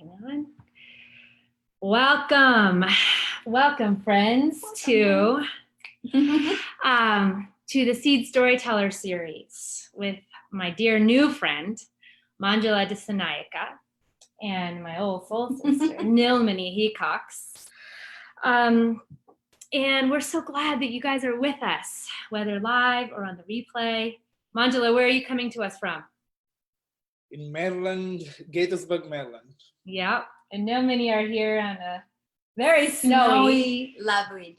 Hang on. Welcome, friends, to the Seeds Storyteller Series with my dear new friend, Manjula Dissanayake, and my old soul sister, Nilmini Hecox. And we're so glad that you guys are with us, whether live or on the replay. Manjula, where are you coming to us from? In Maryland, Gaithersburg, Maryland. Yep, and Nilmini are here on a very snowy, lovely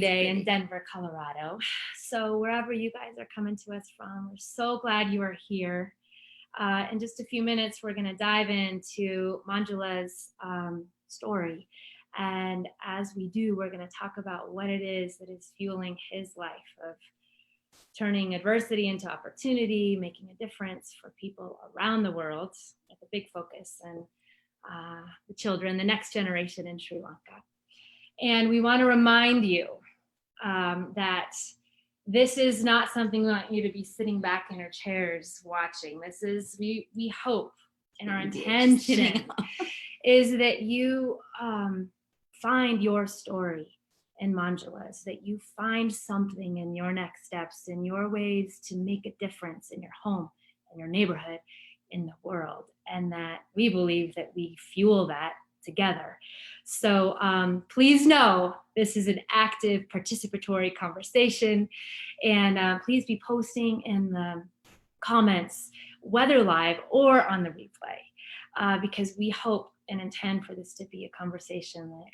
day in Denver, Colorado. So wherever you guys are coming to us from, we're so glad you are here. In just a few minutes, we're going to dive into Manjula's story. And as we do, we're going to talk about what it is that is fueling his life of turning adversity into opportunity, making a difference for people around the world with a big focus and the children, the next generation in Sri Lanka. And we want to remind you that this is not something we want you to be sitting back in your chairs watching. This is, we hope, and our intention is that you find your story in Manjula's, that you find something in your next steps, in your ways to make a difference in your home, in your neighborhood, in the world, and that we believe that we fuel that together. So please know this is an active participatory conversation, and please be posting in the comments, whether live or on the replay, because we hope and intend for this to be a conversation that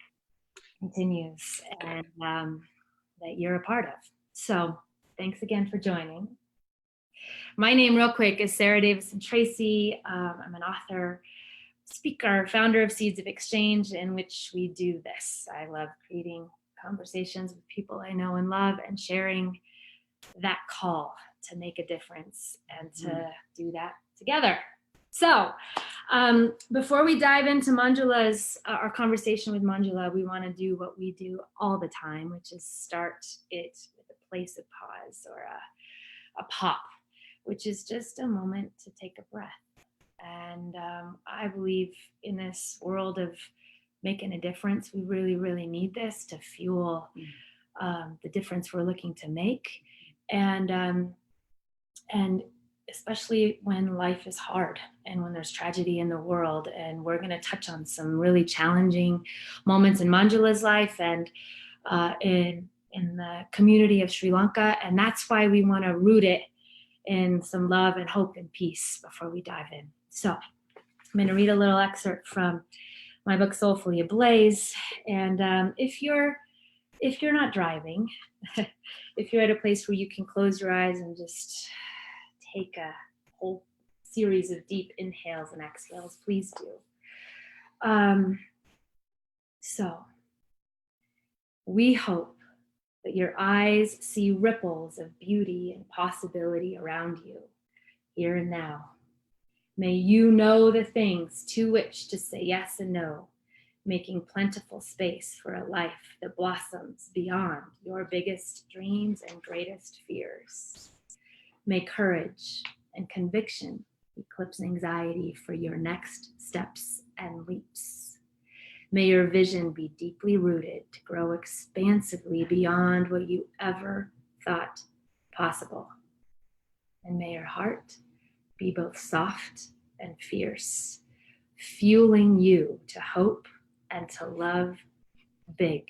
continues and that you're a part of. So thanks again for joining. My name, real quick, is Sarah Davison-Tracy. I'm an author, speaker, founder of Seeds of Exchange, in which we do this. I love creating conversations with people I know and love and sharing that call to make a difference and to do that together. So before we dive into Manjula's, our conversation with Manjula, we want to do what we do all the time, which is start it with a place of pause or a pop, which is just a moment to take a breath. And I believe in this world of making a difference, we really, really need this to fuel the difference we're looking to make. And especially when life is hard and when there's tragedy in the world. And we're going to touch on some really challenging moments in Manjula's life and in the community of Sri Lanka. And that's why we want to root it in some love and hope and peace before we dive in. So I'm going to read a little excerpt from my book, Soulfully Ablaze. And if you're not driving, if you're at a place where you can close your eyes and just take a whole series of deep inhales and exhales, please do. So we hope that your eyes see ripples of beauty and possibility around you, here and now. May you know the things to which to say yes and no, making plentiful space for a life that blossoms beyond your biggest dreams and greatest fears. May courage and conviction eclipse anxiety for your next steps and leaps. May your vision be deeply rooted to grow expansively beyond what you ever thought possible. And may your heart be both soft and fierce, fueling you to hope and to love big.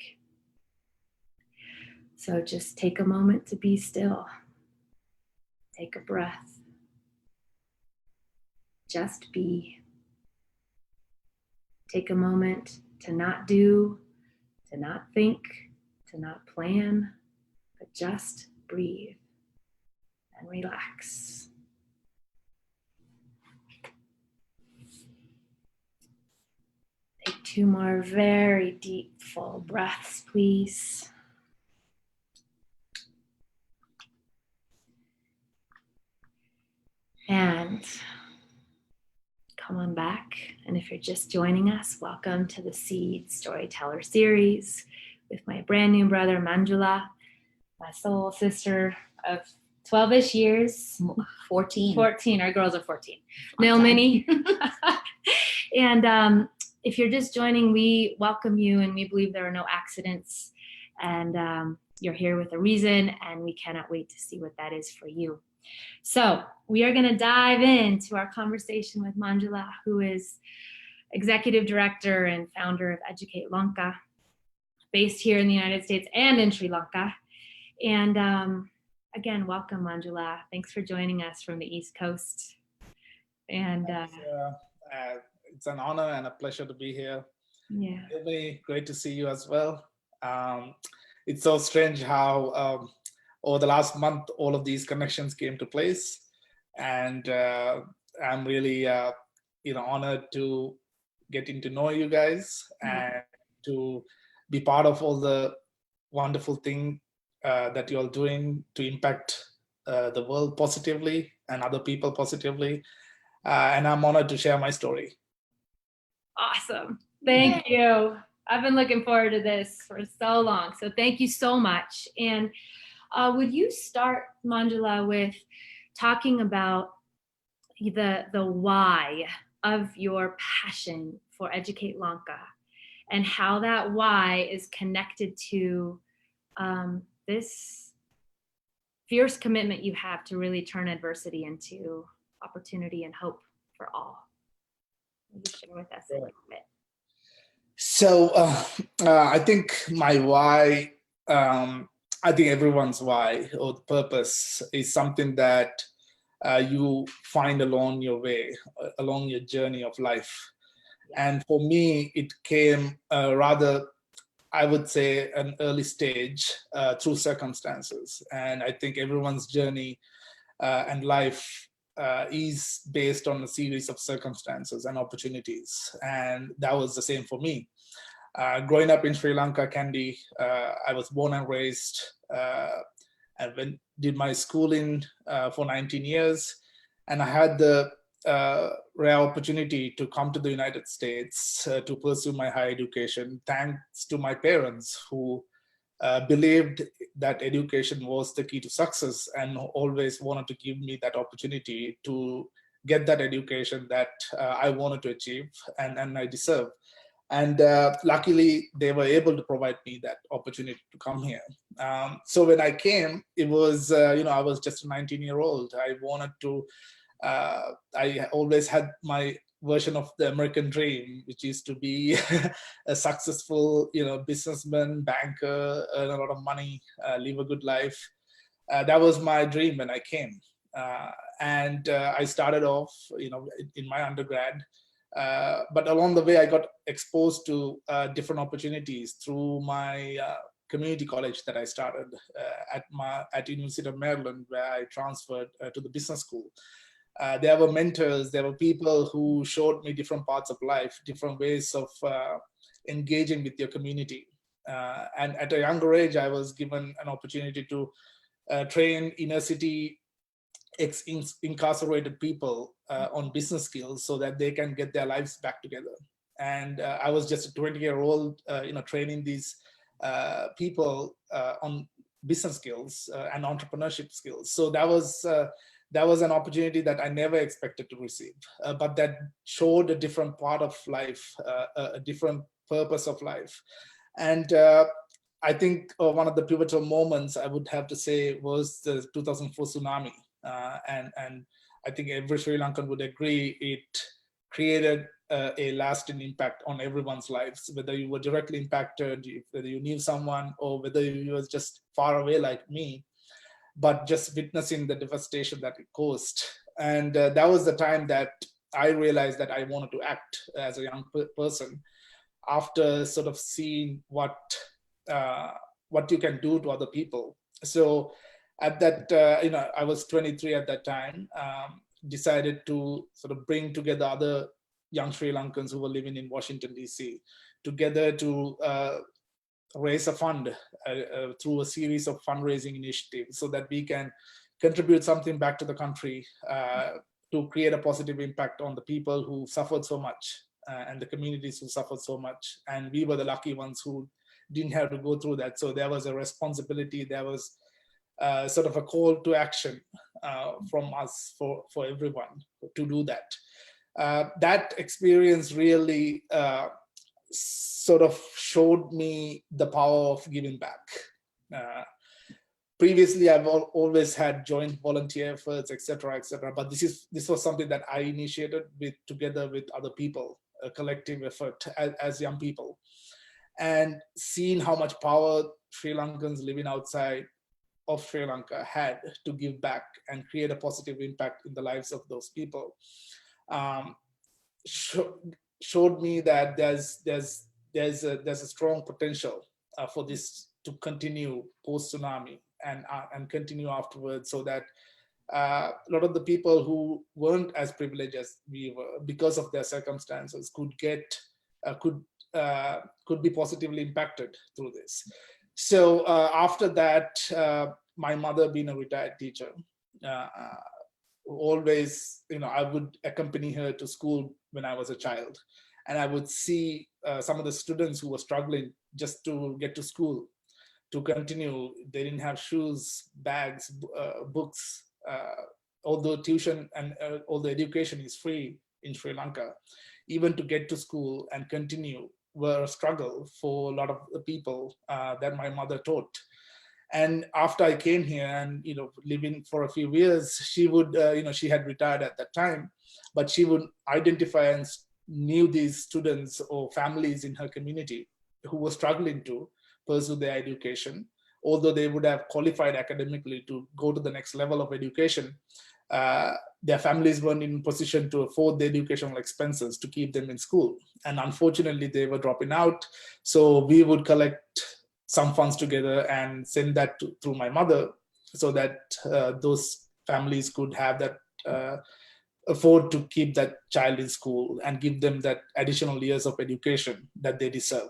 So just take a moment to be still. Take a breath. Just be. Take a moment to not do, to not think, to not plan, but just breathe and relax. Take 2 more very deep, full breaths, please. And come on back. And if you're just joining us, welcome to the Seeds Storyteller Series with my brand new brother, Manjula, my soul sister of 12-ish years. 14. Our girls are 14. Nilmini. And if you're just joining, we welcome you, and we believe there are no accidents, and you're here with a reason, and we cannot wait to see what that is for you. So we are going to dive into our conversation with Manjula, who is Executive Director and founder of Educate Lanka, based here in the United States and in Sri Lanka. And again, welcome, Manjula. Thanks for joining us from the East Coast. And it's an honor and a pleasure to be here. Yeah, Really great to see you as well. It's so strange how over the last month all of these connections came to place, and I'm really honored to getting to know you guys and to be part of all the wonderful thing that you're doing to impact the world positively and other people positively. And I'm honored to share my story. Awesome. Thank you. I've been looking forward to this for so long. So thank you so much. And would you start, Manjula, with talking about the why of your passion for Educate Lanka and how that why is connected to this fierce commitment you have to really turn adversity into opportunity and hope for all? Will you share with us a little bit? So I think my why, I think everyone's why or the purpose is something that you find along your way, along your journey of life. And for me, it came rather, I would say, an early stage through circumstances. And I think everyone's journey and life is based on a series of circumstances and opportunities. And that was the same for me. Growing up in Sri Lanka, Kandy, I was born and raised and did my schooling for 19 years. And I had the rare opportunity to come to the United States to pursue my higher education, thanks to my parents who believed that education was the key to success and always wanted to give me that opportunity to get that education that I wanted to achieve and I deserve. And luckily, they were able to provide me that opportunity to come here. So when I came, it was, I was just a 19-year-old. I wanted to, I always had my version of the American dream, which is to be a successful, businessman, banker, earn a lot of money, live a good life. That was my dream when I came. And I started off, in my undergrad. But along the way, I got exposed to different opportunities through my community college that I started at University of Maryland, where I transferred to the business school. There were mentors, there were people who showed me different parts of life, different ways of engaging with your community. And at a younger age, I was given an opportunity to train inner city incarcerated people on business skills so that they can get their lives back together. And I was just a 20-year-old, training these people on business skills and entrepreneurship skills. So that was an opportunity that I never expected to receive, but that showed a different part of life, a different purpose of life. And I think one of the pivotal moments I would have to say was the 2004 tsunami. And I think every Sri Lankan would agree it created a lasting impact on everyone's lives, whether you were directly impacted, whether you knew someone, or whether you were just far away like me, but just witnessing the devastation that it caused. And that was the time that I realized that I wanted to act as a young person after sort of seeing what you can do to other people. So at that, I was 23 at that time, decided to sort of bring together other young Sri Lankans who were living in Washington, D.C., together to raise a fund through a series of fundraising initiatives so that we can contribute something back to the country to create a positive impact on the people who suffered so much and the communities who suffered so much. And we were the lucky ones who didn't have to go through that. So there was a responsibility, there was sort of a call to action from us for everyone to do that. that experience really sort of showed me the power of giving back. Previously, I've always had joint volunteer efforts, etc., but this was something that I initiated together with other people, a collective effort as young people, and seeing how much power Sri Lankans living outside of Sri Lanka had to give back and create a positive impact in the lives of those people, showed me that there's a strong potential for this to continue post tsunami and continue afterwards, so that a lot of the people who weren't as privileged as we were because of their circumstances could be positively impacted through this. So after that, my mother being a retired teacher, always, I would accompany her to school when I was a child, and I would see some of the students who were struggling just to get to school, to continue. They didn't have shoes, bags, books, although tuition and although education is free in Sri Lanka, even to get to school and continue were a struggle for a lot of the people that my mother taught. And after I came here and living for a few years, she would she had retired at that time, but she would identify and knew these students or families in her community who were struggling to pursue their education, although they would have qualified academically to go to the next level of education. Their families weren't in position to afford the educational expenses to keep them in school, and unfortunately they were dropping out. So we would collect some funds together and send that through my mother, so that those families could have that afford to keep that child in school and give them that additional years of education that they deserve.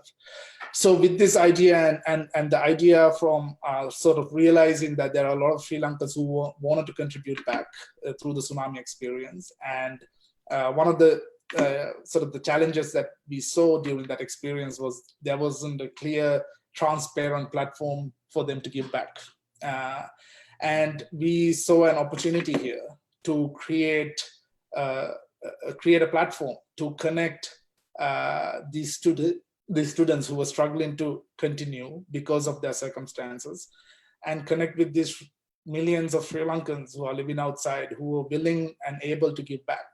So with this idea and the idea from sort of realizing that there are a lot of Sri Lankans who wanted to contribute back through the tsunami experience, and one of the sort of the challenges that we saw during that experience was there wasn't a clear, transparent platform for them to give back. And we saw an opportunity here to create a platform to connect these students who were struggling to continue because of their circumstances, and connect with these millions of Sri Lankans who are living outside, who are willing and able to give back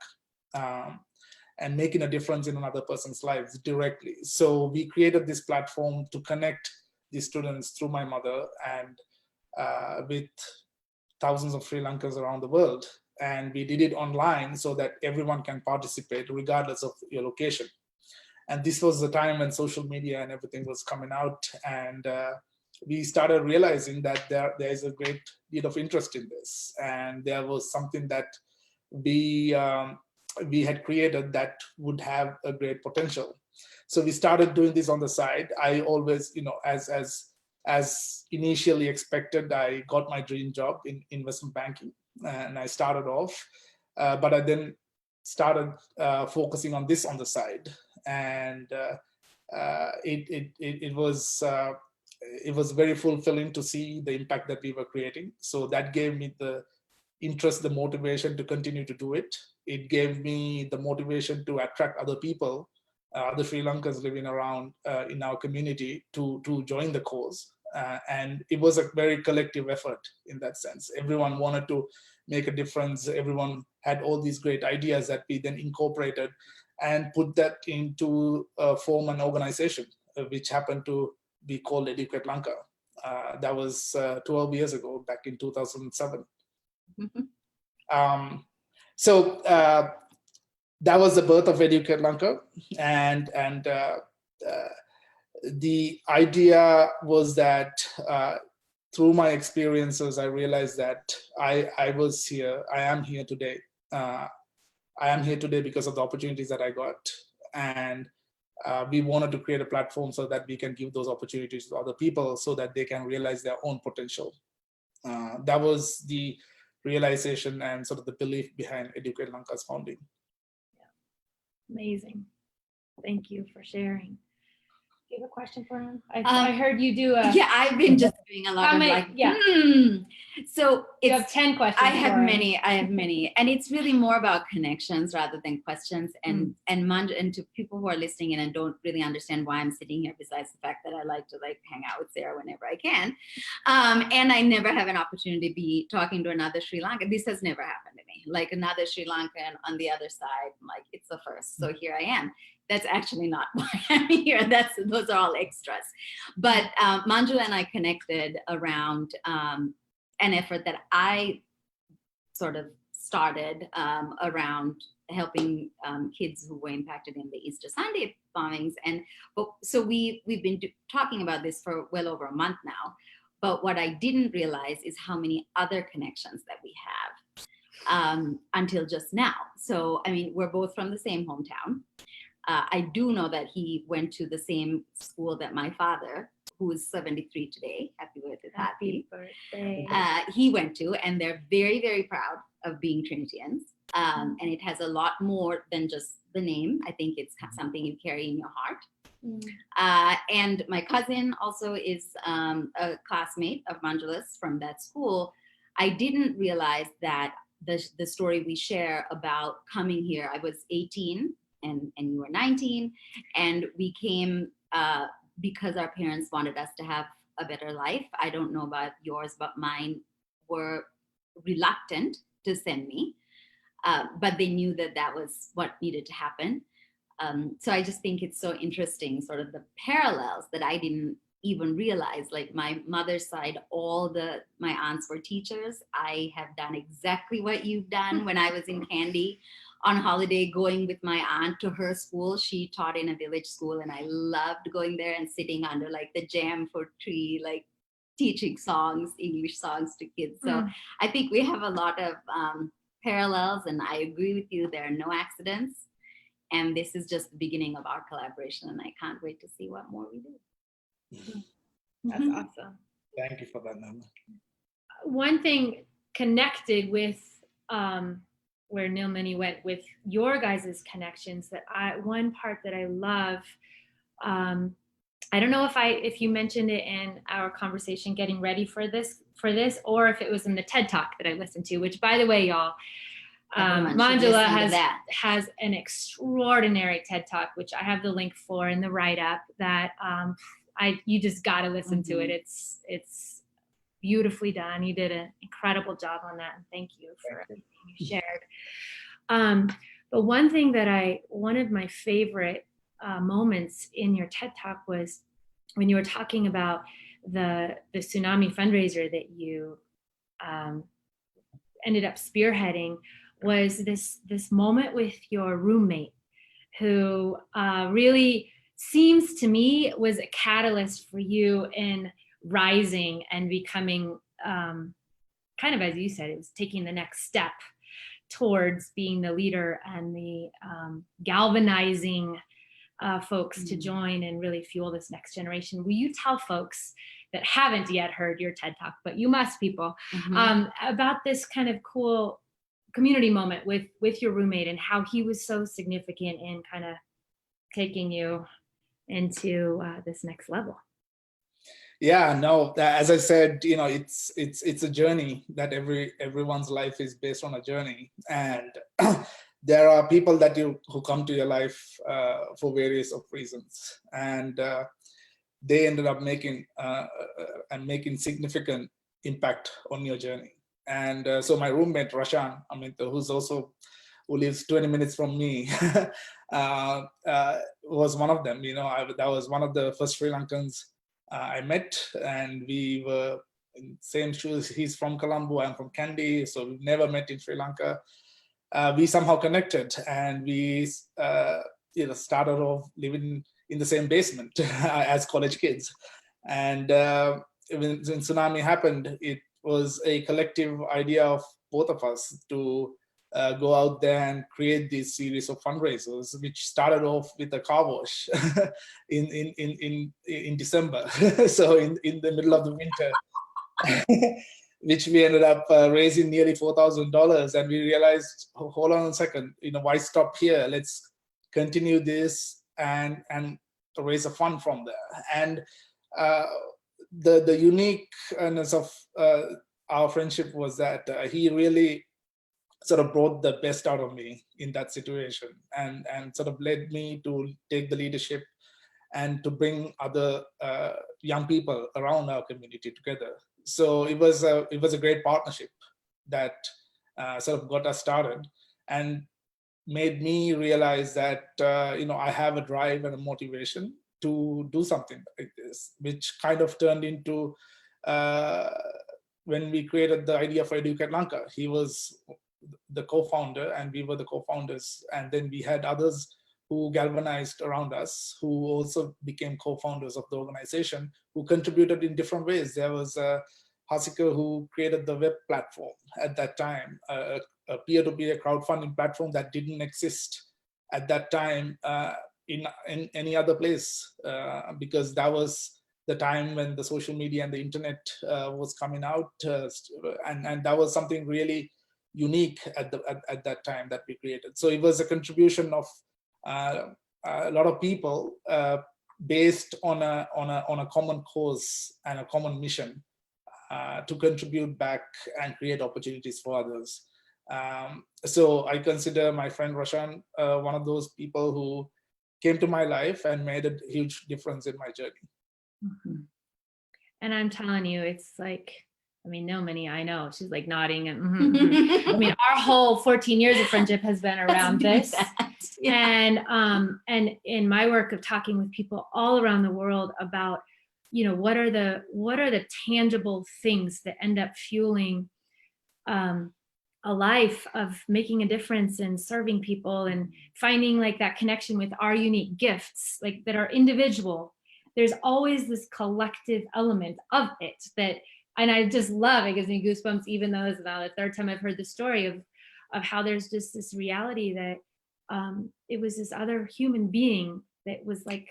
and making a difference in another person's lives directly. So we created this platform to connect these students through my mother and with thousands of Sri Lankans around the world. And we did it online so that everyone can participate regardless of your location. And this was the time when social media and everything was coming out, and we started realizing that there is a great deal of interest in this, and there was something that we had created that would have a great potential. So we started doing this on the side. I always, as initially expected, I got my dream job in investment banking, and I started off, but I then started focusing on this on the side, and it was very fulfilling to see the impact that we were creating. So that gave me the interest, the motivation to continue to do it. It gave me the motivation to attract other people, other Sri Lankans living around in our community to join the cause. And it was a very collective effort in that sense. Everyone wanted to make a difference. Everyone had all these great ideas that we then incorporated and put that into form an organization, which happened to be called Educate Lanka. That was 12 years ago, back in 2007. So that was the birth of Educate Lanka, and the idea was that through my experiences, I realized that I am here today. I am here today because of the opportunities that I got, and we wanted to create a platform so that we can give those opportunities to other people so that they can realize their own potential. That was the realization and sort of the belief behind Educate Lanka's founding. Yeah. Amazing. Thank you for sharing. you have a question for him? I heard you do a... Yeah, I've been just doing a lot of So you have 10 questions. I have many, and it's really more about connections rather than questions. And and to people who are listening in and don't really understand why I'm sitting here, besides the fact that I like to hang out with Sarah whenever I can, and I never have an opportunity to be talking to another Sri Lankan. This has never happened to me. Like another Sri Lankan on the other side, like it's the first. So here I am. That's actually not why I'm here. Those are all extras. But Manjula and I connected around an effort that I sort of started around helping kids who were impacted in the Easter Sunday bombings. And so we've been talking about this for well over a month now. But what I didn't realize is how many other connections that we have until just now. So, I mean, we're both from the same hometown. I do know that he went to the same school that my father, who is 73 today, happy birthday, happy birthday, he went to, and they're very, very proud of being Trinitians. And it has a lot more than just the name. I think it's something you carry in your heart. And my cousin also is a classmate of Manjula's from that school. I didn't realize that the story we share about coming here, I was 18 and you were 19, and we came because our parents wanted us to have a better life. I don't know about yours, but mine were reluctant to send me, but they knew that that was what needed to happen. So I just think it's so interesting, sort of the parallels that I didn't even realize. Like my mother's side, my aunts were teachers. I have done exactly what you've done. When I was in Kandy on holiday, going with my aunt to her school. She taught in a village school, and I loved going there and sitting under like the jam fruit tree, like teaching songs, English songs to kids. So I think we have a lot of parallels, and I agree with you. There are no accidents. And this is just the beginning of our collaboration, and I can't wait to see what more we do. That's awesome. Thank you for that, Nana. One thing connected with where Nilmini went with your guys' connections, one part that I love, I don't know if you mentioned it in our conversation getting ready for this, or if it was in the TED Talk that I listened to, which, by the way, y'all, Manjula has an extraordinary TED Talk, which I have the link for in the write-up, that you just got to listen to it. It's beautifully done. You did an incredible job on that, and thank you for everything you shared. But one of my favorite moments in your TED Talk was when you were talking about the tsunami fundraiser that you ended up spearheading. Was this moment with your roommate, who really seems to me was a catalyst for you in rising and becoming, kind of as you said, it was taking the next step towards being the leader and the galvanizing folks to join and really fuel this next generation. Will you tell folks that haven't yet heard your TED Talk, but you must, people, about this kind of cool community moment with your roommate, and how he was so significant in kind of taking you into this next level? Yeah, no, as I said, it's a journey. That everyone's life is based on a journey, and there are people who come to your life for various reasons, and they ended up making significant impact on your journey. And so my roommate Rashan, who lives 20 minutes from me, was one of them. That was one of the first Sri Lankans I met, and we were in same shoes. He's from Colombo, I'm from Kandy, so we've never met in Sri Lanka. We somehow connected, and we started off living in the same basement as college kids. And when tsunami happened, it was a collective idea of both of us to go out there and create this series of fundraisers, which started off with a car wash in December. So in the middle of the winter, which we ended up raising nearly $4,000. And we realized, hold on a second, why stop here? Let's continue this and raise a fund from there. And the uniqueness of our friendship was that he really sort of brought the best out of me in that situation, and sort of led me to take the leadership and to bring other young people around our community together. So it was a great partnership that sort of got us started and made me realize that I have a drive and a motivation to do something like this, which kind of turned into when we created the idea for Educate Lanka. He was the co-founder and we were the co-founders, and then we had others who galvanized around us, who also became co-founders of the organization, who contributed in different ways. There was Hasika, who created the web platform at that time, a peer-to-peer crowdfunding platform that didn't exist at that time in any other place, because that was the time when the social media and the internet was coming out, and that was something really unique at that time that we created. So it was a contribution of a lot of people based on a common cause and a common mission to contribute back and create opportunities for others. So I consider my friend Roshan one of those people who came to my life and made a huge difference in my journey. Mm-hmm. And I'm telling you, it's like, I mean, Nilmini, I know, she's like nodding. And I mean, our whole 14 years of friendship has been around this. Yeah. And in my work of talking with people all around the world about, what are the tangible things that end up fueling a life of making a difference and serving people and finding like that connection with our unique gifts, like that are individual. There's always this collective element of it that, and I just love, it gives me goosebumps, even though it's now the third time I've heard the story of how there's just this reality that it was this other human being that was like,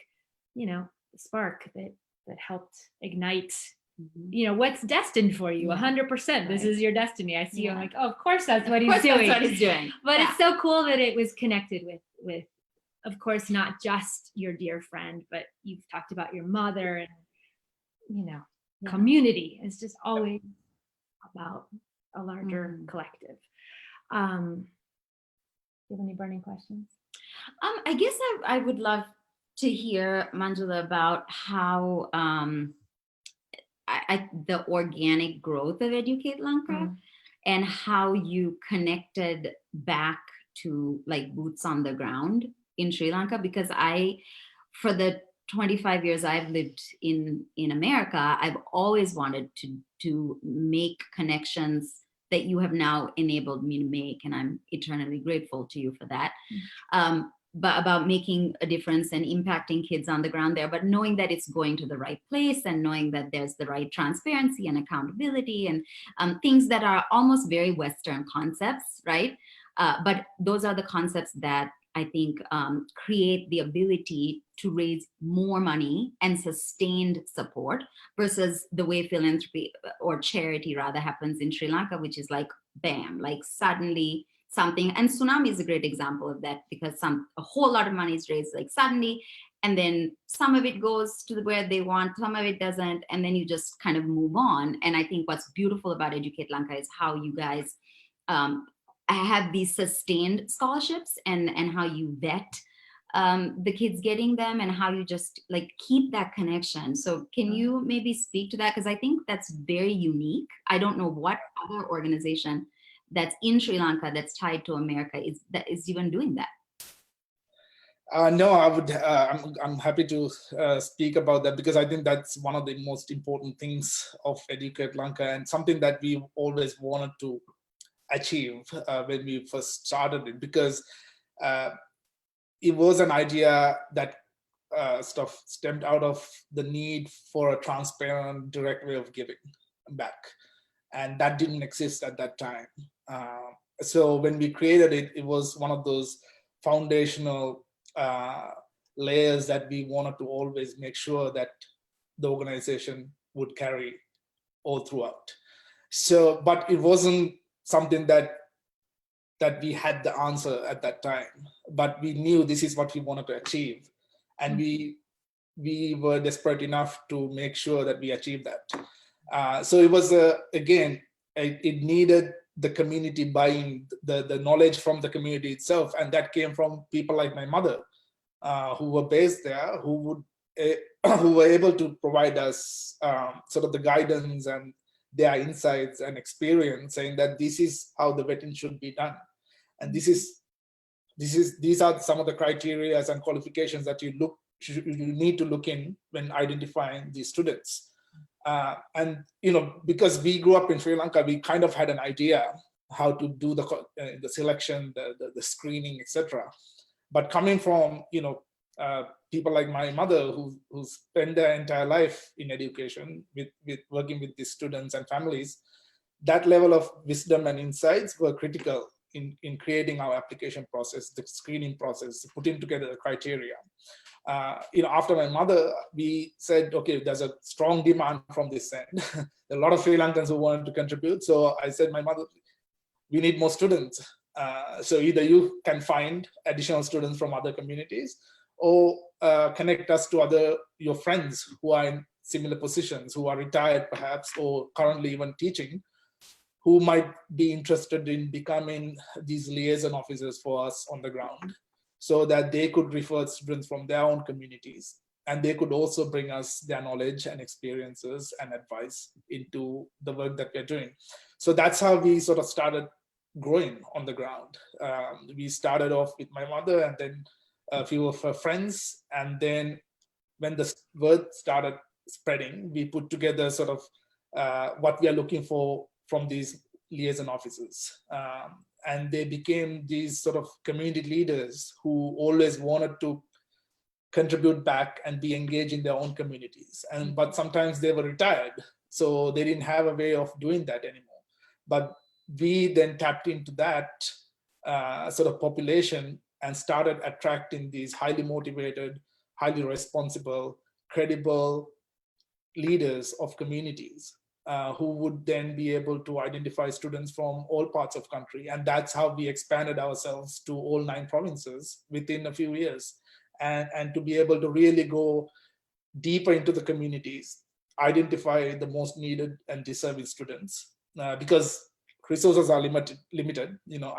the spark that helped ignite, what's destined for you. 100%. Right. This is your destiny. I see you. I'm like, oh, of course that's what he's doing. That's what he's doing. But it's so cool that it was connected with, of course, not just your dear friend, but you've talked about your mother and, community is just always about a larger collective. Do you have any burning questions? I guess I would love to hear, Manjula, about how the organic growth of Educate Lanka and how you connected back to like boots on the ground in Sri Lanka, because for the 25 years I've lived in America, I've always wanted to make connections that you have now enabled me to make, and I'm eternally grateful to you for that. But about making a difference and impacting kids on the ground there, but knowing that it's going to the right place and knowing that there's the right transparency and accountability and things that are almost very Western concepts, right? But those are the concepts that I think create the ability to raise more money and sustained support versus the way philanthropy or charity rather happens in Sri Lanka, which is like, bam, like suddenly something. And tsunami is a great example of that, because a whole lot of money is raised like suddenly, and then some of it goes to where they want, some of it doesn't, and then you just kind of move on. And I think what's beautiful about Educate Lanka is how you guys have these sustained scholarships and how you vet the kids getting them and how you just like keep that connection. So can you maybe speak to that? Because I think that's very unique. I don't know what other organization that's in Sri Lanka that's tied to America is even doing that. No, I would. I'm happy to speak about that, because I think that's one of the most important things of Educate Lanka and something that we always wanted to achieve when we first started it, because it was an idea that stuff stemmed out of the need for a transparent, direct way of giving back, and that didn't exist at that time. So when we created it, it was one of those foundational layers that we wanted to always make sure that the organization would carry all throughout. So, but it wasn't something that we had the answer at that time, but we knew this is what we wanted to achieve, and we we were desperate enough to make sure that we achieved that. So it was, again, it needed the community buying, the knowledge from the community itself. And that came from people like my mother, who were based there, who were able to provide us sort of the guidance and their insights and experience, saying that this is how the vetting should be done. And these are some of the criteria and qualifications that you need to look in when identifying these students. And because we grew up in Sri Lanka, we kind of had an idea how to do the selection, the screening, etc. But coming from people like my mother, who spent their entire life in education with working with these students and families, that level of wisdom and insights were critical in creating our application process, the screening process, putting together the criteria. After my mother, we said, okay, there's a strong demand from this end. A lot of Sri Lankans who wanted to contribute. So I said, my mother, we need more students. So either you can find additional students from other communities, or connect us to your friends who are in similar positions, who are retired perhaps, or currently even teaching, who might be interested in becoming these liaison officers for us on the ground, so that they could refer students from their own communities, and they could also bring us their knowledge and experiences and advice into the work that we're doing. So that's how we sort of started growing on the ground. We started off with my mother and then a few of her friends. And then when the word started spreading, we put together sort of what we are looking for from these liaison officers. And they became these sort of community leaders who always wanted to contribute back and be engaged in their own communities. But sometimes they were retired, so they didn't have a way of doing that anymore. But we then tapped into that sort of population and started attracting these highly motivated, highly responsible, credible leaders of communities who would then be able to identify students from all parts of country. And that's how we expanded ourselves to all 9 provinces within a few years. And to be able to really go deeper into the communities, identify the most needed and deserving students, because resources are limited.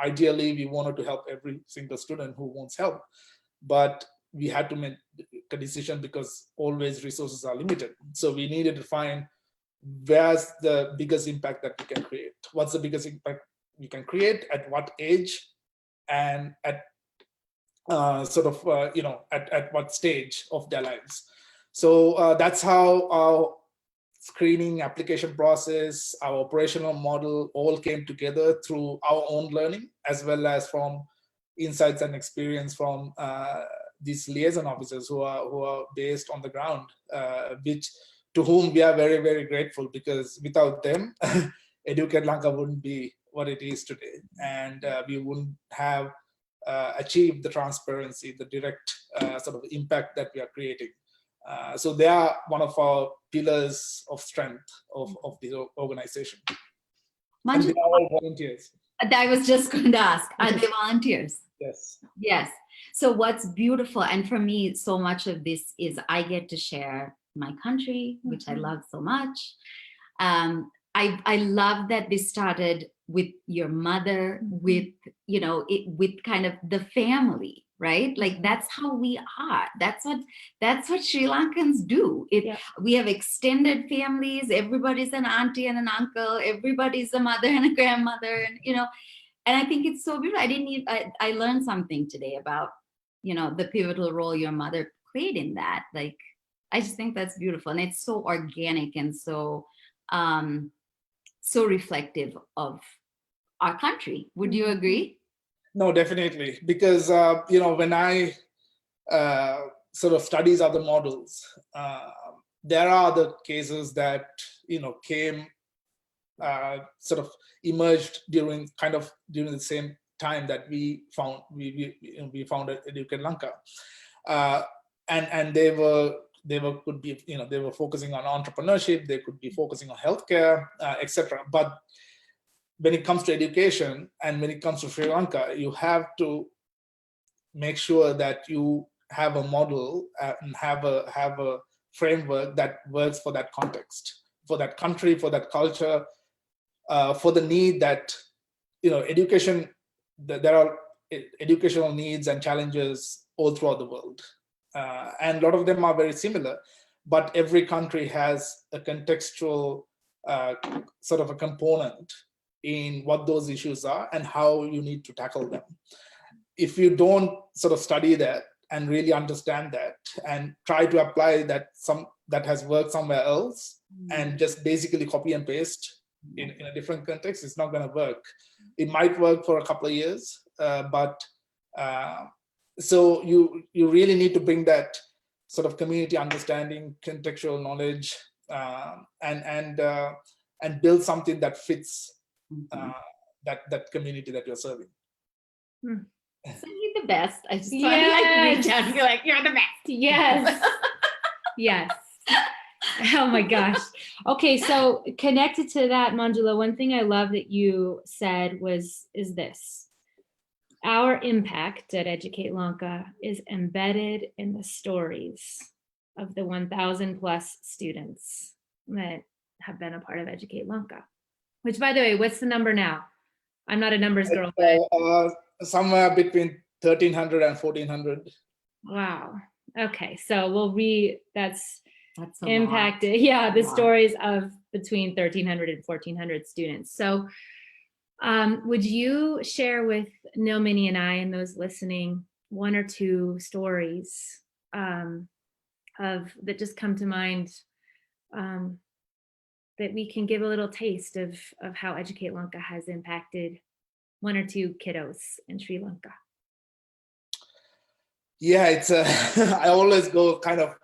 Ideally, we wanted to help every single student who wants help, but we had to make a decision because always resources are limited. So we needed to find where's the biggest impact that we can create. What's the biggest impact we can create, at what age, and at at what stage of their lives. So that's how our screening application process, our operational model all came together through our own learning, as well as from insights and experience from these liaison officers who are based on the ground, to whom we are very, very grateful, because without them, Educate Lanka wouldn't be what it is today. And we wouldn't have achieved the transparency, the direct sort of impact that we are creating. So they are one of our pillars of strength of the organization. And they are all volunteers. I was just going to ask, are they volunteers? Yes. Yes. So what's beautiful, and for me, so much of this is I get to share my country, which I love so much. I love that this started with your mother, with, with kind of the family, right? Like that's how we are. That's what Sri Lankans do. We have extended families. Everybody's an auntie and an uncle. Everybody's a mother and a grandmother, and I think it's so beautiful. I learned something today about, the pivotal role your mother played in that. Like, I just think that's beautiful. And it's so organic and so reflective of our country. Would you agree? No, definitely. Because, when I sort of studies other models, there are other cases that, came sort of emerged during the same time that we founded Educate Lanka. And they were focusing on entrepreneurship, they could be focusing on healthcare, etc. But when it comes to education and when it comes to Sri Lanka, you have to make sure that you have a model and have a framework that works for that context, for that country, for that culture, for the need that, education, there are educational needs and challenges all throughout the world. And a lot of them are very similar, but every country has a contextual sort of a component in what those issues are and how you need to tackle them. If you don't sort of study that and really understand that and try to apply that has worked somewhere else and just basically copy and paste in a different context, it's not going to work. It might work for a couple of years, but so you really need to bring that sort of community understanding, contextual knowledge, and build something that fits that community that you're serving. So you're the best. I just want to reach out and be like, you're the best. Yes. Yes. Oh my gosh. Okay, so connected to that, Manjula, one thing I love that you said is this. Our impact at Educate Lanka is embedded in the stories of the 1,000 plus students that have been a part of Educate Lanka. Which, by the way, what's the number now? I'm not a numbers girl. Somewhere between 1,300 and 1,400. Wow. Okay, so that's impacted. Lot. Yeah, the stories of between 1,300 and 1,400 students. So would you share with Nilmini and I and those listening one or two stories that just come to mind that we can give a little taste of how Educate Lanka has impacted one or two kiddos in Sri Lanka? Yeah, it's I always go kind of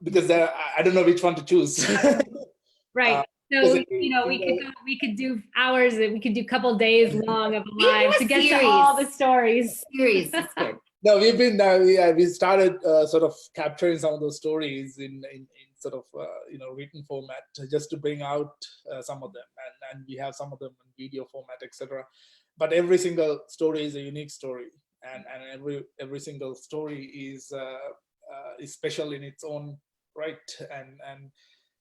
because I don't know which one to choose. Right. So we could do hours. We could do a couple days long of live to get to all the stories. Series, that's good. No, we started sort of capturing some of those stories in sort of written format just to bring out some of them, and we have some of them in video format, etc. But every single story is a unique story, and every single story is special in its own right, and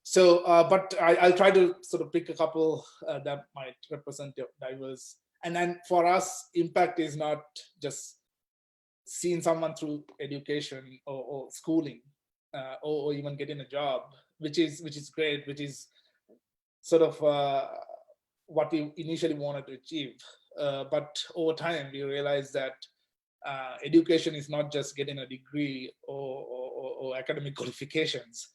so but I'll try to sort of pick a couple that might represent diverse. And then for us, impact is not just seeing someone through education or schooling or even getting a job, which is great, which is sort of what we initially wanted to achieve. But over time, we realized that education is not just getting a degree or academic qualifications.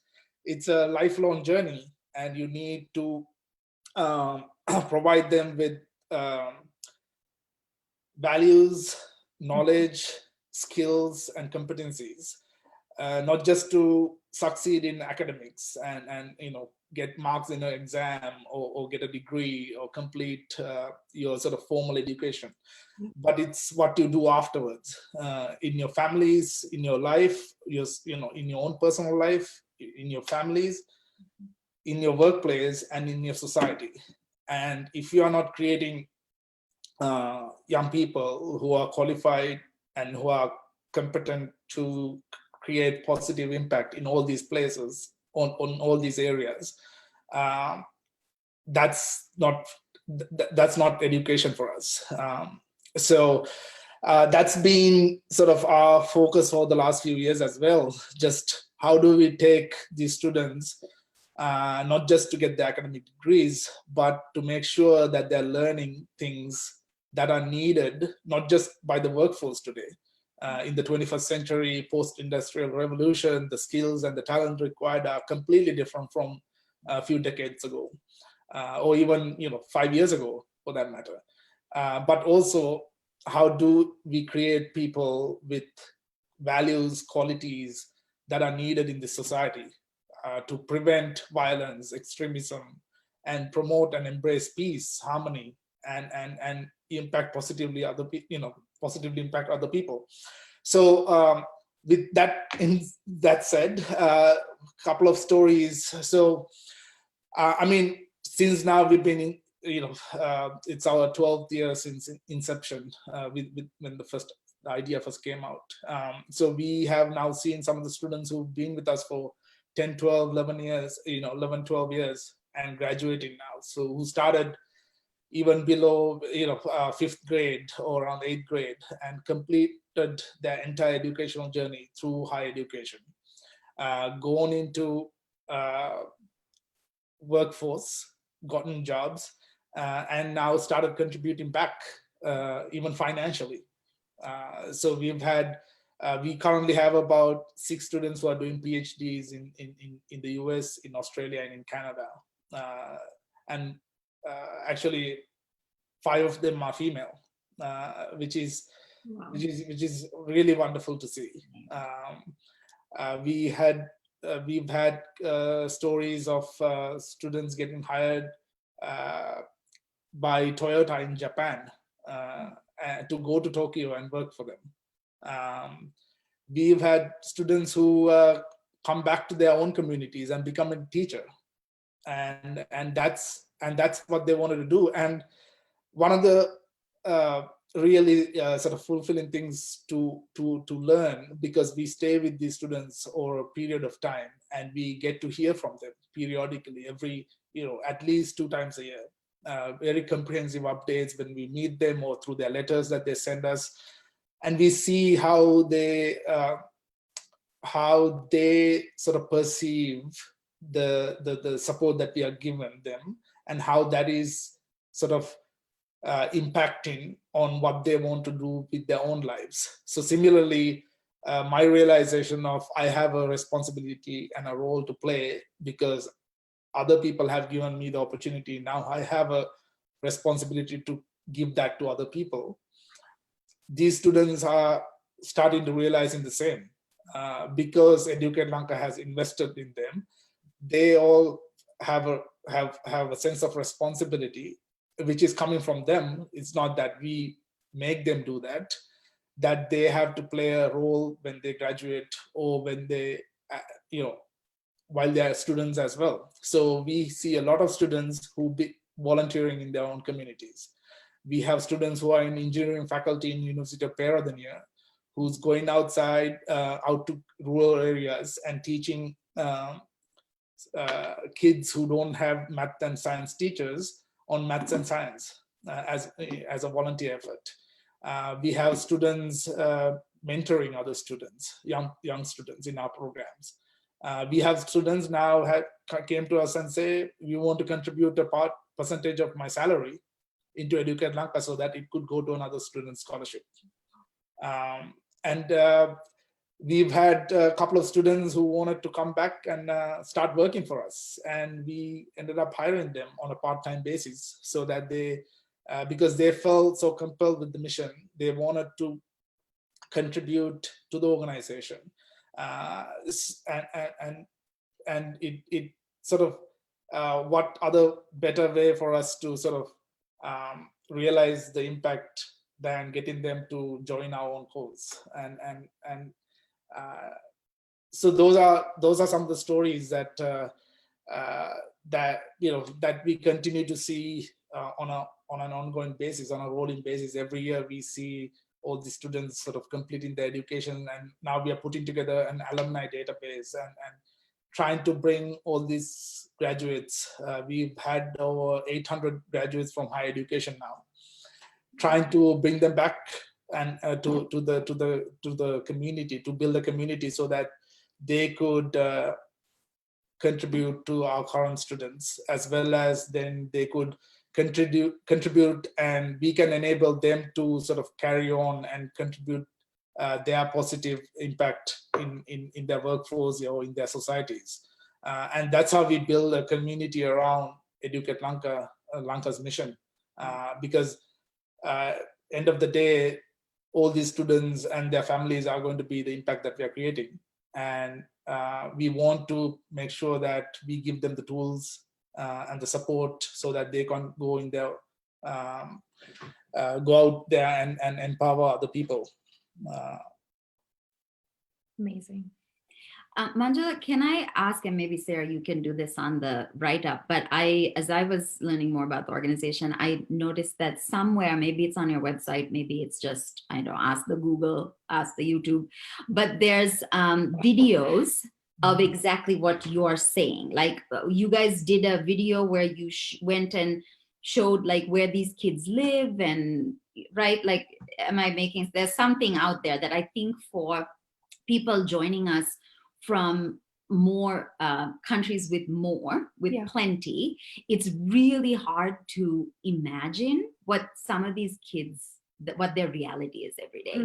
It's a lifelong journey, and you need to provide them with values, knowledge, skills, and competencies, not just to succeed in academics and get marks in an exam or get a degree or complete your sort of formal education, but it's what you do afterwards in your families, in your life, in your own personal life, in your families, in your workplace, and in your society. And if you are not creating young people who are qualified and who are competent to create positive impact in all these places, on all these areas, that's not education for us. So that's been sort of our focus for the last few years as well. Just how do we take these students, not just to get the academic degrees, but to make sure that they're learning things that are needed, not just by the workforce today. In the 21st century, post-industrial revolution, the skills and the talent required are completely different from a few decades ago, or even 5 years ago, for that matter. But also, how do we create people with values, qualities that are needed in this society to prevent violence, extremism, and promote and embrace peace, harmony, and impact positively positively impact other people. So with that said, a couple of stories. So I mean, since now we've been in, it's our 12th year since inception, when the first the idea first came out. So we have now seen some of the students who've been with us for 10, 12, 11 years, 11, 12 years and graduating now. So who started even below, fifth grade or around eighth grade and completed their entire educational journey through higher education, gone into workforce, gotten jobs, and now started contributing back, even financially. So we currently have about 6 students who are doing PhDs in the US, in Australia, and in Canada. And actually 5 of them are female, which is Wow. which is really wonderful to see. We've had stories of students getting hired by Toyota in Japan to go to Tokyo and work for them. We've had students who come back to their own communities and become a teacher, and that's what they wanted to do. And one of the really sort of fulfilling things to learn, because we stay with these students over a period of time and we get to hear from them periodically, every at least 2 times a year, very comprehensive updates when we meet them or through their letters that they send us, and we see how they sort of perceive the support that we are giving them, and how that is sort of impacting on what they want to do with their own lives. So similarly, my realization of I have a responsibility and a role to play because other people have given me the opportunity. Now I have a responsibility to give that to other people. These students are starting to realizing the same, because Educate Lanka has invested in them. They all have a sense of responsibility, which is coming from them. It's not that we make them do that they have to play a role when they graduate or when they, while they are students as well. So we see a lot of students who be volunteering in their own communities. We have students who are in engineering faculty in University of Peradeniya, who's going outside, out to rural areas and teaching kids who don't have math and science teachers on maths and science as a volunteer effort. We have students mentoring other students, young students in our programs. We have students now came to us and say, we want to contribute a percentage of my salary into Educate Lanka so that it could go to another student scholarship. We've had a couple of students who wanted to come back and start working for us, and we ended up hiring them on a part-time basis so that they, because they felt so compelled with the mission, they wanted to contribute to the organization, and it sort of what other better way for us to sort of realize the impact than getting them to join our own cause. So those are some of the stories that that we continue to see on an ongoing basis, on a rolling basis. Every year we see all the students sort of completing their education, and now we are putting together an alumni database and trying to bring all these graduates. We've had over 800 graduates from higher education now, trying to bring them back and to the community, to build a community so that they could contribute to our current students, as well as then they could contribute and we can enable them to sort of carry on and contribute their positive impact in their workforce or in their societies. And that's how we build a community around Educate Lanka, Lanka's mission, because end of the day, all these students and their families are going to be the impact that we are creating. And we want to make sure that we give them the tools and the support so that they can go in there, go out there and empower other people. Amazing. Manjula, can I ask, and maybe Sarah, you can do this on the write-up, but as I was learning more about the organization, I noticed that somewhere, maybe it's on your website, maybe it's just, I don't know, ask the Google, ask the YouTube, but there's videos of exactly what you're saying. Like you guys did a video where you went and showed like where these kids live and, right? Like, there's something out there that I think for people joining us from more countries with plenty, it's really hard to imagine what some of these kids, what their reality is every day.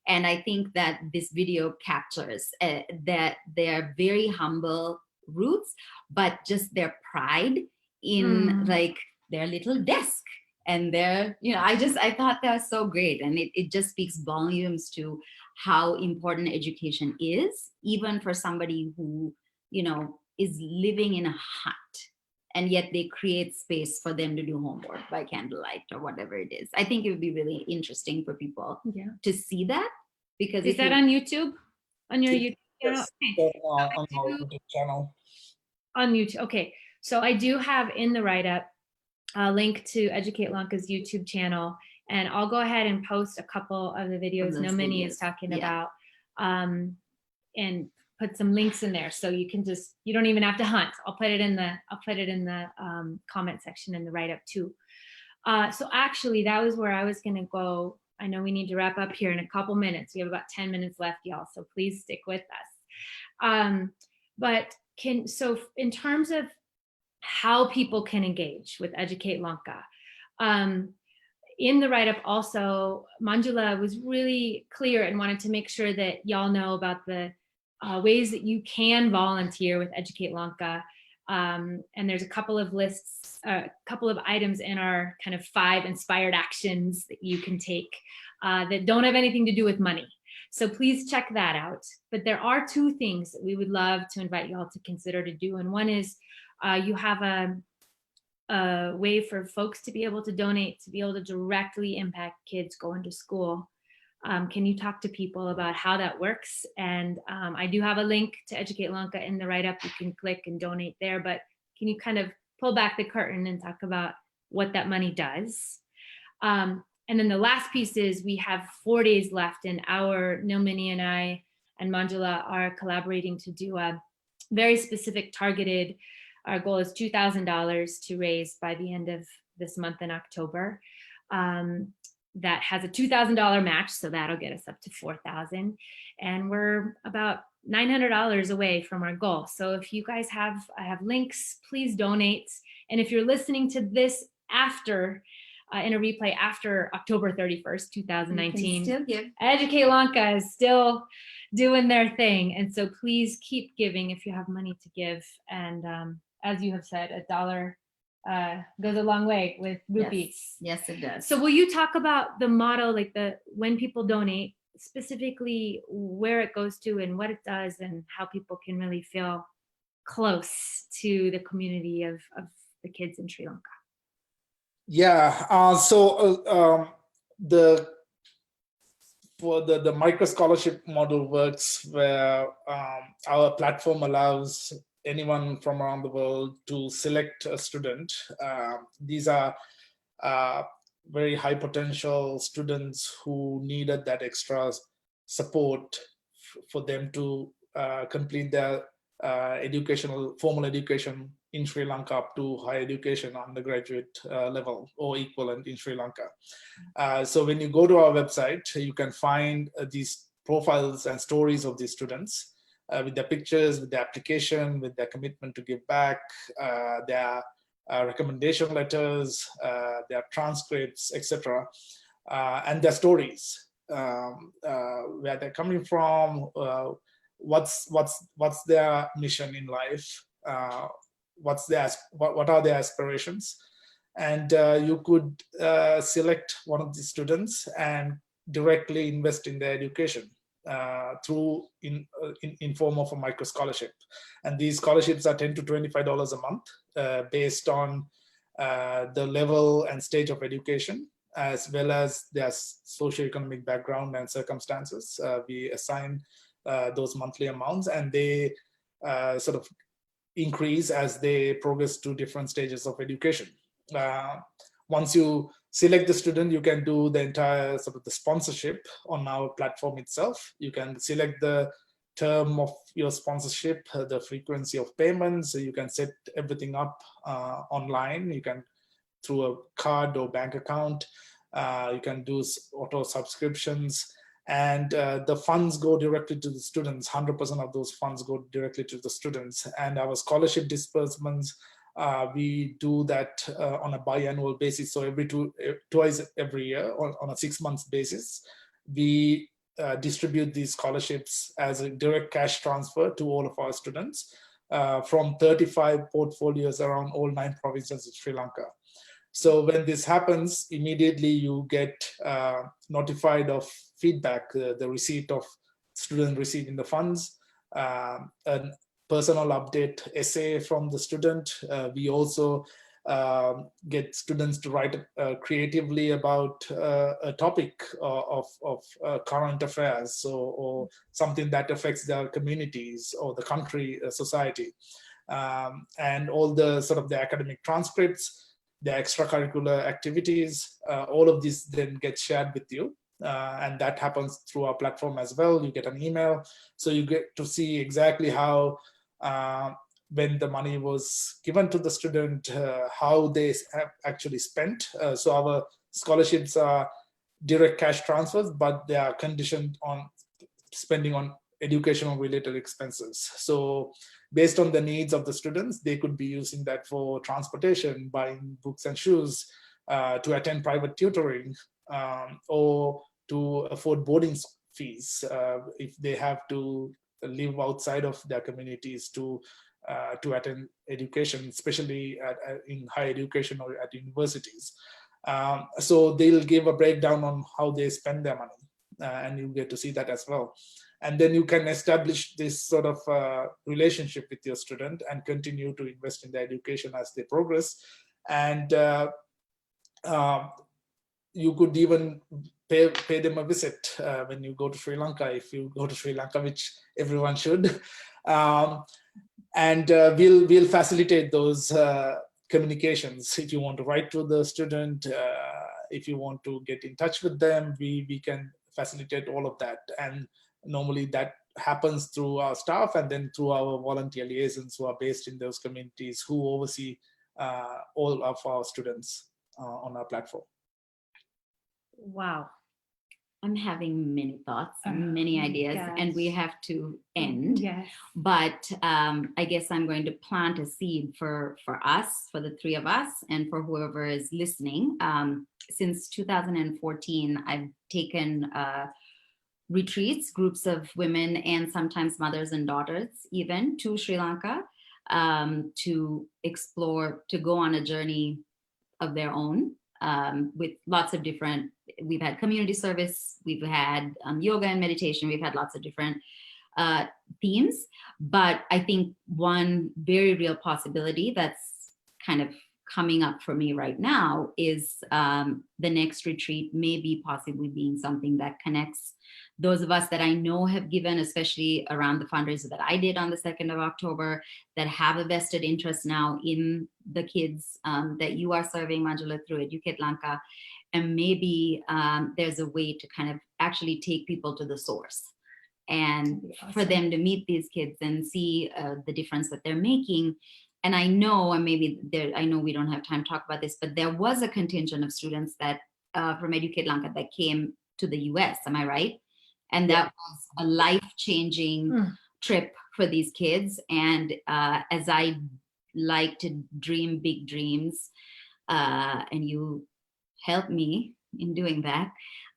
And I think that this video captures that their very humble roots, but just their pride in like their little desk and their, I thought that was so great. And it just speaks volumes to how important education is, even for somebody who, is living in a hut, and yet they create space for them to do homework by candlelight or whatever it is. I think it would be really interesting for people to see that, because is that on YouTube? On your YouTube channel? Yes, on our YouTube channel. On YouTube. Okay. So I do have in the write-up a link to Educate Lanka's YouTube channel, and I'll go ahead and post a couple of the videos Nilmini is talking about, and put some links in there, so you can you don't even have to hunt. I'll put it in the comment section in the write-up too. So actually, that was where I was going to go. I know we need to wrap up here in a couple minutes. We have about 10 minutes left, y'all, so please stick with us. But so in terms of how people can engage with Educate Lanka, in the write-up also, Manjula was really clear and wanted to make sure that y'all know about the ways that you can volunteer with Educate Lanka. And there's a couple of lists, a couple of items in our kind of 5 inspired actions that you can take that don't have anything to do with money. So please check that out. But there are 2 things that we would love to invite y'all to consider to do. And one is you have a way for folks to be able to donate, to be able to directly impact kids going to school. Can you talk to people about how that works? And I do have a link to Educate Lanka in the write-up. You can click and donate there, but can you kind of pull back the curtain and talk about what that money does? And then the last piece is we have 4 days left, and Nilmini and I and Manjula are collaborating to do a very specific targeted, our goal is $2,000 to raise by the end of this month in October. That has a $2,000 match, so that'll get us up to $4,000, and we're about $900 away from our goal. So if you guys have links, please donate. And if you're listening to this after in a replay after October 31st, 2019, still give. Educate Lanka is still doing their thing, and so please keep giving if you have money to give. And as you have said, $1 goes a long way with rupees. Yes, it does. So will you talk about the model, like when people donate, specifically where it goes to and what it does, and how people can really feel close to the community of the kids in Sri Lanka? Yeah. The micro scholarship model works where our platform allows anyone from around the world to select a student. These are very high potential students who needed that extra support for them to complete their formal education in Sri Lanka up to higher education, undergraduate level or equivalent in Sri Lanka. So when you go to our website, you can find these profiles and stories of these students with their pictures, with their application, with their commitment to give back, their recommendation letters, their transcripts, etc., and their stories, where they're coming from, what's their mission in life, what are their aspirations, and you could select one of the students and directly invest in their education through in form of a micro scholarship. And these scholarships are $10 to $25 a month based on the level and stage of education, as well as their socioeconomic background and circumstances. We assign those monthly amounts, and they sort of increase as they progress to different stages of education. Once you select the student, you can do the entire sort of the sponsorship on our platform itself. You can select the term of your sponsorship, the frequency of payments. So you can set everything up online. You can through a card or bank account. You can do auto subscriptions, and the funds go directly to the students. 100% of those funds go directly to the students. And our scholarship disbursements, we do that on a biannual basis. So twice every year on a 6 months basis, we distribute these scholarships as a direct cash transfer to all of our students from 35 portfolios around all 9 provinces of Sri Lanka. So when this happens, immediately you get notified of feedback, the receipt of student receiving the funds, a personal update essay from the student. We also get students to write creatively about a topic of current affairs, or something that affects their communities or the country, society. And all the sort of the academic transcripts, the extracurricular activities, all of this then gets shared with you. And that happens through our platform as well. You get an email, so you get to see exactly how, when the money was given to the student, how they have actually spent. So our scholarships are direct cash transfers, but they are conditioned on spending on educational related expenses. So based on the needs of the students, they could be using that for transportation, buying books and shoes, to attend private tutoring, or to afford boarding fees if they have to live outside of their communities to attend education, especially in higher education or at universities. So they'll give a breakdown on how they spend their money, and you get to see that as well. And then you can establish this sort of relationship with your student and continue to invest in their education as they progress. And you could even pay them a visit when you go to Sri Lanka, if you go to Sri Lanka, which everyone should. And we'll facilitate those communications. If you want to write to the student, if you want to get in touch with them, we can facilitate all of that. And normally that happens through our staff and then through our volunteer liaisons who are based in those communities, who oversee all of our students on our platform. Wow. I'm having many thoughts, many ideas, and we have to end. Yes. But I guess I'm going to plant a seed for us, for the 3 of us, and for whoever is listening. Since 2014, I've taken retreats, groups of women and sometimes mothers and daughters even, to Sri Lanka to explore, to go on a journey of their own, with lots of different, we've had community service, we've had yoga and meditation, we've had lots of different themes. But I think one very real possibility that's kind of coming up for me right now is the next retreat maybe possibly being something that connects those of us that I know have given, especially around the fundraiser that I did on the 2nd of October, that have a vested interest now in the kids that you are serving, Manjula, through Educate Lanka. And maybe there's a way to kind of actually take people to the source, and awesome, for them to meet these kids and see the difference that they're making. And I know, and maybe I know we don't have time to talk about this, but there was a contingent of students that from Educate Lanka that came to the US, am I right? And that was a life-changing trip for these kids. And as I like to dream big dreams, and you help me in doing that,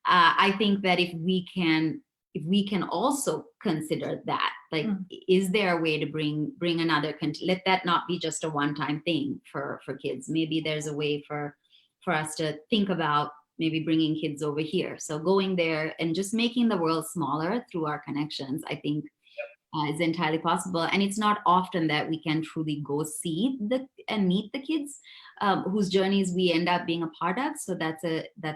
I think that if we can also consider that, like, is there a way to bring another, let that not be just a one-time thing for kids. Maybe there's a way for us to think about maybe bringing kids over here. So going there and just making the world smaller through our connections, I think is entirely possible. And it's not often that we can truly go see and meet the kids whose journeys we end up being a part of. So that's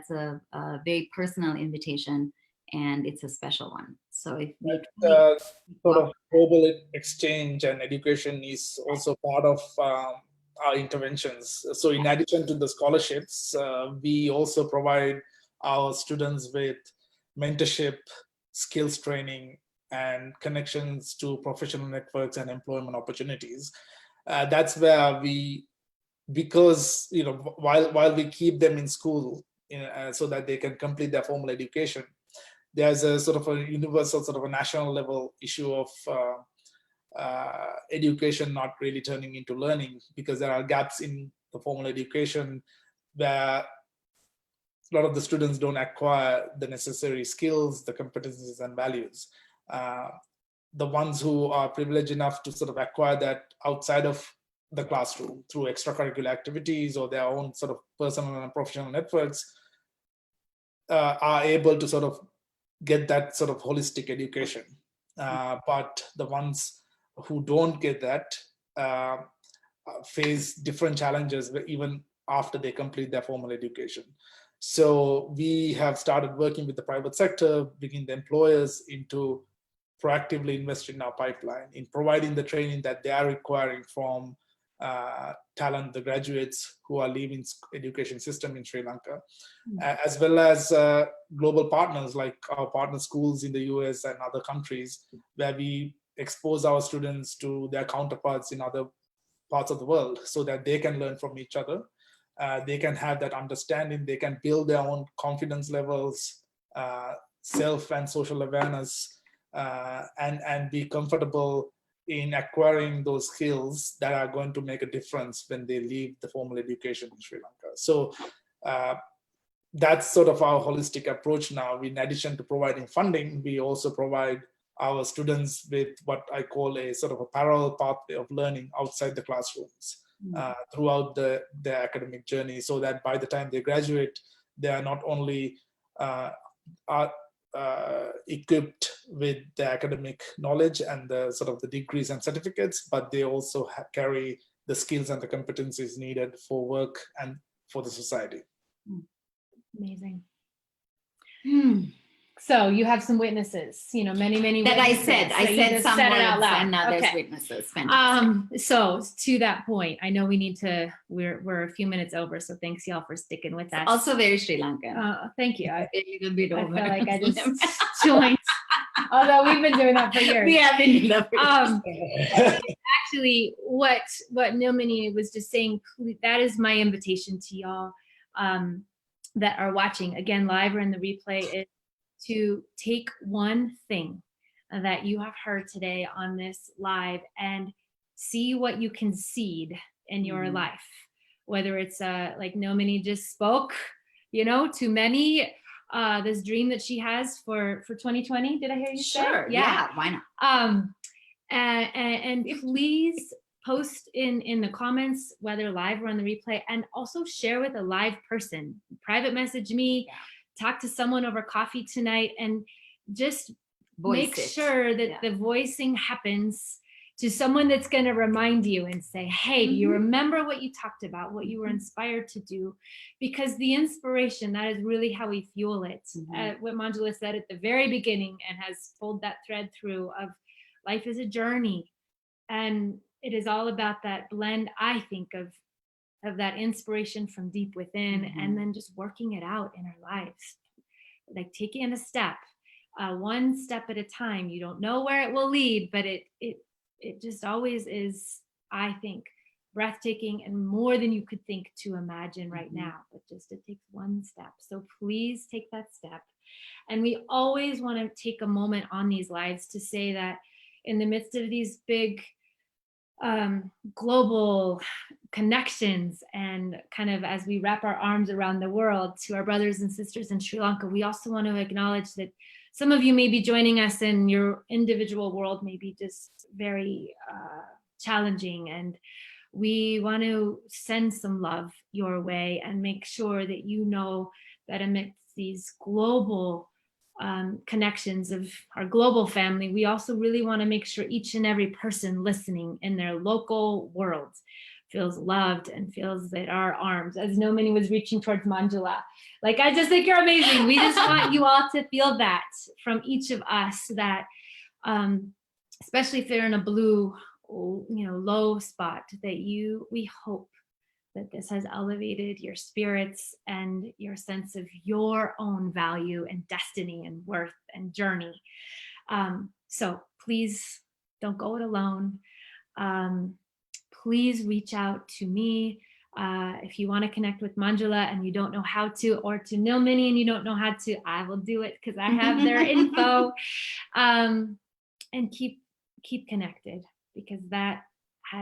a very personal invitation, and it's a special one. So if we Sort of global exchange and education is also part of our interventions. So in addition to the scholarships, we also provide our students with mentorship, skills training, and connections to professional networks and employment opportunities. That's where because while we keep them in school so that they can complete their formal education, there's a sort of a universal, sort of a national level issue of education not really turning into learning, because there are gaps in the formal education where a lot of the students don't acquire the necessary skills, the competencies, and values. The ones who are privileged enough to sort of acquire that outside of the classroom through extracurricular activities or their own sort of personal and professional networks are able to sort of get that sort of holistic education. But the ones who don't get that face different challenges even after they complete their formal education. So we have started working with the private sector, bringing the employers into proactively investing in our pipeline, in providing the training that they are requiring from talent, the graduates who are leaving education system in Sri Lanka, as well as global partners like our partner schools in the US and other countries, where we expose our students to their counterparts in other parts of the world so that they can learn from each other. They can have that understanding, they can build their own confidence levels, self and social awareness, and be comfortable in acquiring those skills that are going to make a difference when they leave the formal education in Sri Lanka. So that's sort of our holistic approach now. In addition to providing funding, we also provide our students with what I call a sort of a parallel pathway of learning outside the classrooms throughout their academic journey, so that by the time they graduate, they are not only equipped with the academic knowledge and the sort of the degrees and certificates, but they also carry the skills and the competencies needed for work and for the society. Amazing. So you have some witnesses, many witnesses. That I said some said words it out loud. and now Okay. there's witnesses. Fantastic. So to that point, I know we're a few minutes over, so thanks y'all for sticking with that. Also very Sri Lankan. Thank you. A little bit over. I feel like I just joined, although we've been doing that for years. We have been doing that for years. Actually, what Nilmini was just saying, that is my invitation to y'all that are watching, again, live or in the replay, is to take one thing that you have heard today on this live and see what you can seed in your life. Whether it's like Nilmini just spoke, to many, this dream that she has for 2020. Did I hear you say? Sure. Yeah. Why not? And please post in the comments, whether live or on the replay, and also share with a live person. Private message me. Yeah. Talk to someone over coffee tonight, and just make sure that the voicing happens to someone that's going to remind you and say, hey, do you remember what you talked about, what you were inspired to do? Because the inspiration, that is really how we fuel it. What Manjula said at the very beginning, and has pulled that thread through, of life is a journey. And it is all about that blend, I think, of that inspiration from deep within, and then just working it out in our lives, like taking a step, one step at a time. You don't know where it will lead, but it just always is, I think, breathtaking and more than you could think to imagine right now. But just it takes one step. So please take that step. And we always want to take a moment on these lives to say that in the midst of these big global connections, and kind of as we wrap our arms around the world to our brothers and sisters in Sri Lanka, we also want to acknowledge that some of you may be joining us in your individual world, may be just very challenging, and we want to send some love your way and make sure that you know that amidst these global connections of our global family, we also really want to make sure each and every person listening in their local world feels loved and feels that our arms, as Nilmini was reaching towards Manjula, like, I just think you're amazing. We just want you all to feel that from each of us, that especially if they're in a blue, low spot, that we hope that this has elevated your spirits and your sense of your own value and destiny and worth and journey. So please don't go it alone. Please reach out to me if you want to connect with Manjula and you don't know how to, or to Nilmini and you don't know how to. I will do it because I have their info. And keep connected, because that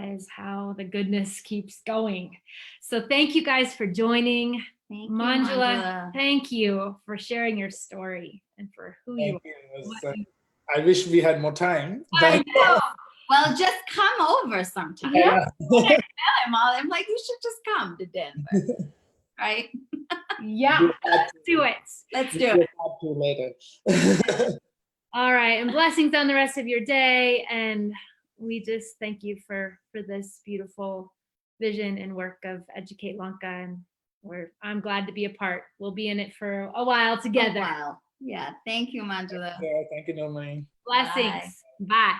is how the goodness keeps going. So thank you guys for joining. Thank you, Manjula, thank you for sharing your story and for who you are. I wish we had more time. I know. Well, just come over sometime. Yeah. I'm like, you should just come to Denver, right? Yeah, let's do it. Let's do it. Later. All right, and blessings on the rest of your day. And we just thank you for this beautiful vision and work of Educate Lanka. And I'm glad to be a part. We'll be in it for a while together. Yeah. Thank you, Manjula. Yeah, thank you, Nilmini. Blessings. Bye.